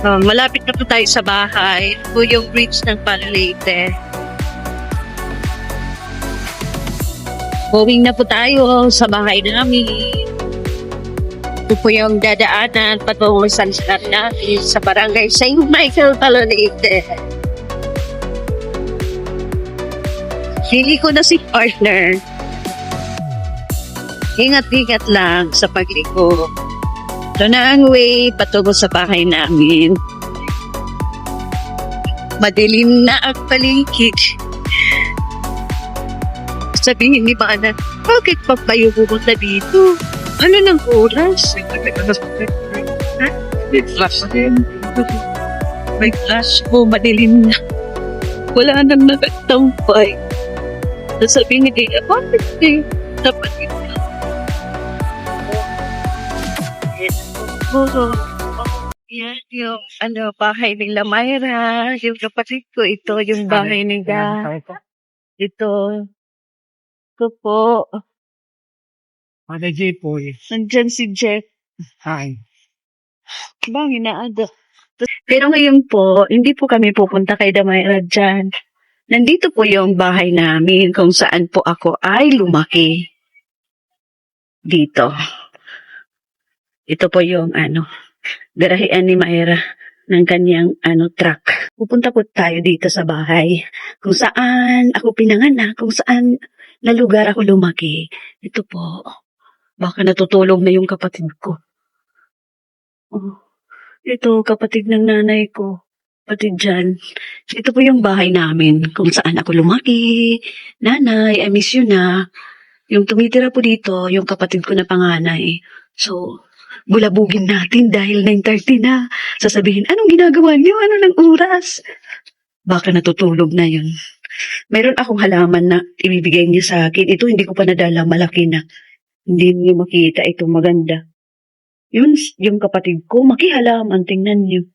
Malapit na po tayo sa bahay. Ito po yung bridge ng Panleyte. Going na po tayo sa bahay namin. Ito po yung dadaanan patungo sa listahan natin sa barangay St. Michael, Panleyte. Pili ko na si partner. Ingat-ingat lang sa pagliko. Ito na ang way patungo sa bahay namin. Madilim na ang paligid. Sabihin ni Mana, bakit pa kayo pumunta dito? Ano ng oras? May flash din. May flash po, madilim na. Wala nang nagtampay. Sasabihin ni Kaya, bakit kayo dapat ito? Yan yung bahay nila Mayra, yung kapatid ko, ito yung bahay nila. Ito po. Ada J po eh. Nandyan si Jeff. Hi. Bang inaado. Pero ngayon po, hindi po kami pupunta kay Damayra dyan. Nandito po yung bahay namin kung saan po ako ay lumaki. Dito. Ito po yung garahean ni Mayra ng kanyang truck. Pupunta po tayo dito sa bahay kung saan ako pinanganak, kung saan na lugar ako lumaki. Ito po. Baka natutulog na yung kapatid ko. Oh, ito, kapatid ng nanay ko. Kapatid dyan. Ito po yung bahay namin kung saan ako lumaki. Nanay, I miss you na. Yung tumitira po dito, yung kapatid ko na panganay. So, bulabugin natin dahil 9:30 na. Sasabihin, anong ginagawa niyo? Ano ng oras? Baka natutulog na yun. Mayroon akong halaman na ibibigay niya sa akin. Ito hindi ko pa nadala, malaki na. Hindi niyo makita itong maganda. Yun, yung kapatid ko, makihalaman. Tingnan niyo.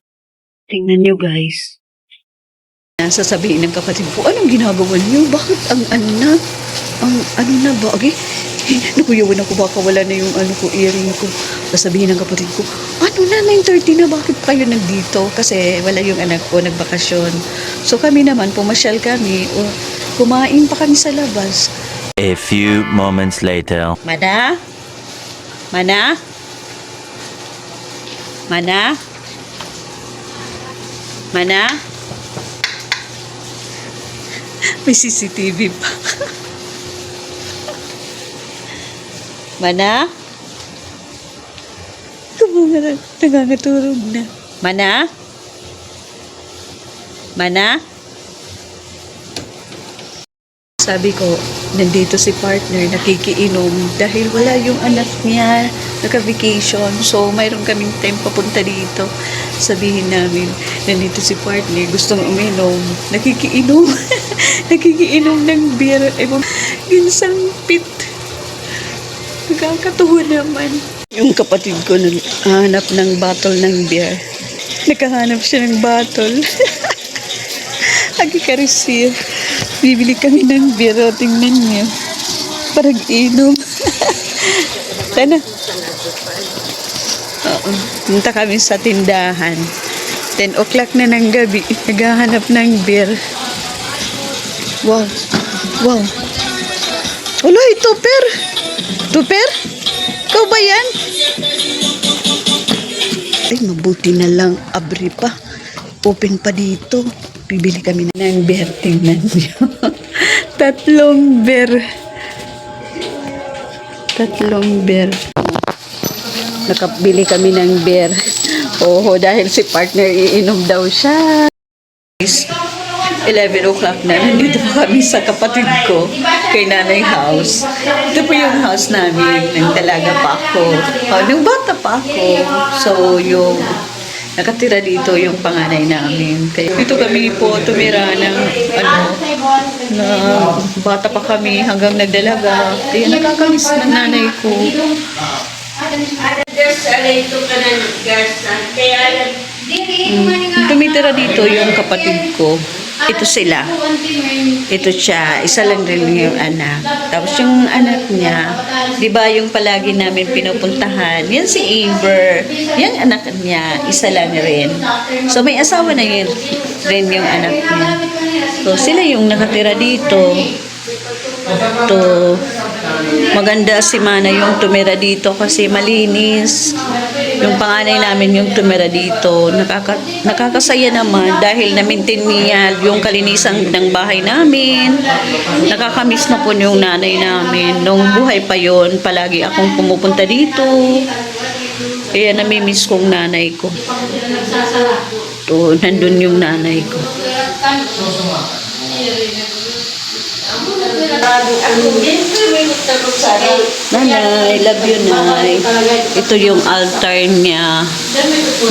Tingnan niyo, guys. Sasabihin ng kapatid ko, anong ginagawa niyo? Bakit ang na ba? Okay? Nakuyawan ako, baka wala na yung earring ko. Sasabihin ng kapatid ko, ano na, 9:30 na, bakit kayo nandito? Kasi wala yung anak ko, nagbakasyon. So kami naman, pumasyal kami, o kumain pa kami sa labas. A few moments later. Mana? Mana? Mana? Mana? May CCTV pa. Mana? Nangangaturog na. Mana? Mana? Sabi ko, nandito si partner, nakikiinom dahil wala yung anak niya, naka-vacation. So, mayroon kaming time papunta dito. Sabihin namin, nandito si partner, gustong uminom, nakikiinom. Nakikiinom ng beer. Ginsang pit. Nagkakatuwa naman. Yung kapatid ko naghahanap ng bottle ng beer. Nakahanap siya ng bottle. Agi ka receive. Bibili kami ng beer. Tingnan niyo. Parang inom. Sana. Oo. Punta kami sa tindahan. 10 o'clock na ng gabi. Naghahanap ng beer. Wow. Wow. Wala, ito per. Tuper? Ikaw ba yan? Ay, mabuti na lang. Abri pa. Open pa dito. Bibili kami ng beer. Tingnan niyo. 3 beer. 3 beer. Nakabili kami ng beer. Oo, dahil si partner iinom daw siya. 11 o'clock na, nandito po kami sa kapatid ko kay nanay house. Ito po yung house namin, nang dalaga pa ako. Nung bata pa ako. So, yung nakatira dito yung panganay namin. Kaya ito kami po tumira ng na bata pa kami hanggang nagdalaga. Kaya nakakamiss ng nanay ko. Tumitira dito yung kapatid ko. ito sila. Ito siya, isa lang rin yung anak. Tapos yung anak niya, di ba yung palagi namin pinupuntahan, yan si Amber. Yung anak niya, isa lang rin. So may asawa na yun rin yung anak niya. So sila yung nakatira dito. To maganda si Mana yung tumira dito kasi malinis. Yung panganay namin yung tumira dito. Nakakasaya naman dahil na-maintain niya yung kalinisan ng bahay namin. Nakakamiss na po yung nanay namin. Nung buhay pa yon, palagi akong pumupunta dito. Kaya namimiss kong nanay ko. To, nandun yung nanay ko. Nanay, love you, Nay. Ito yung altar niya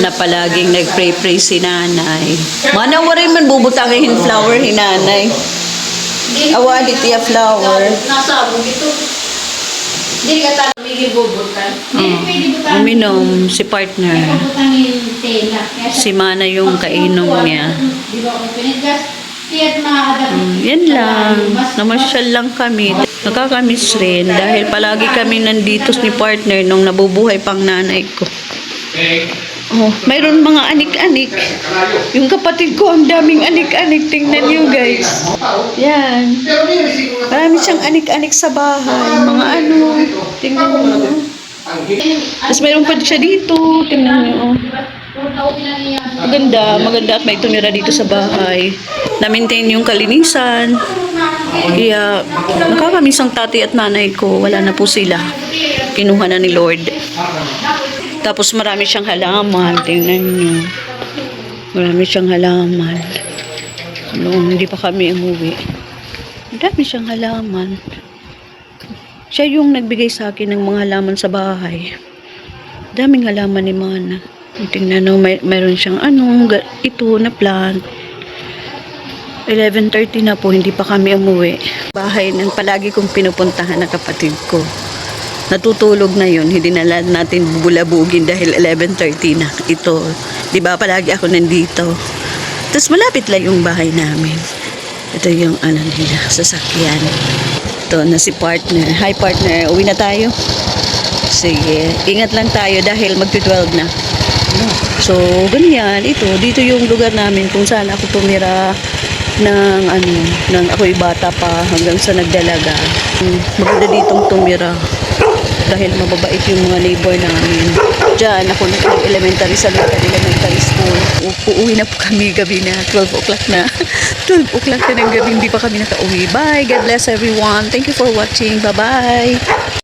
na palaging nag-pray-pray si Nanay. Manawarin man bubutakin flower ni Nanay. Awali tiya flower. Nasabog ito. Hindi ka tayo may gibubutan. Uminom si partner. Butangin tela. Si Mana yung kainom niya. Di ba ako pinigas? Tiya't makakadap. Yan lang. Namasyal lang kami. Nakakamiss rin dahil palagi kami nandito ni partner nung nabubuhay pang nanay ko. Oh, mayroon mga anik-anik. Yung kapatid ko, ang daming anik-anik. Tingnan niyo, guys. Yan. Marami siyang anik-anik sa bahay. Mga ano. Tingnan niyo. Tapos mayroon pa siya dito. Tingnan niyo. Oh. Maganda. Maganda at may tumira dito sa bahay. Na-maintain yung kalinisan. Kaya nakakamiss ang tati at nanay ko. Wala na po sila. Kinuha na ni Lord. Tapos marami siyang halaman. Tingnan nyo. Marami siyang halaman. Noong hindi pa kami umuwi. Marami siyang halaman. Siya yung nagbigay sa akin ng mga halaman sa bahay. Daming halaman ni Mana. Tingnan nyo, mayroon siyang ito na plant. 11:30 na po, hindi pa kami umuwi. Bahay ng palagi kong pinupuntahan na kapatid ko. Natutulog na yun, hindi na natin bulabugin dahil 11:30 na. Ito, di ba palagi ako nandito. Tapos malapit lang yung bahay namin. Ito yung nila, sasakyan. Ito na si partner. Hi partner, uwi na tayo? Sige, ingat lang tayo dahil magti-12 na. So, ganyan. Dito yung lugar namin kung saan ako tumira nang ako'y bata pa hanggang sa nagdalaga. Maganda ditong tumira dahil mababait yung mga neighbor namin. Diyan ako nag-elementary sa local elementary school. Uuwi na po kami gabi na. 12 o'clock na. 12 o'clock na ng gabi. Hindi pa kami nakauwi. Bye. God bless everyone. Thank you for watching. Bye-bye.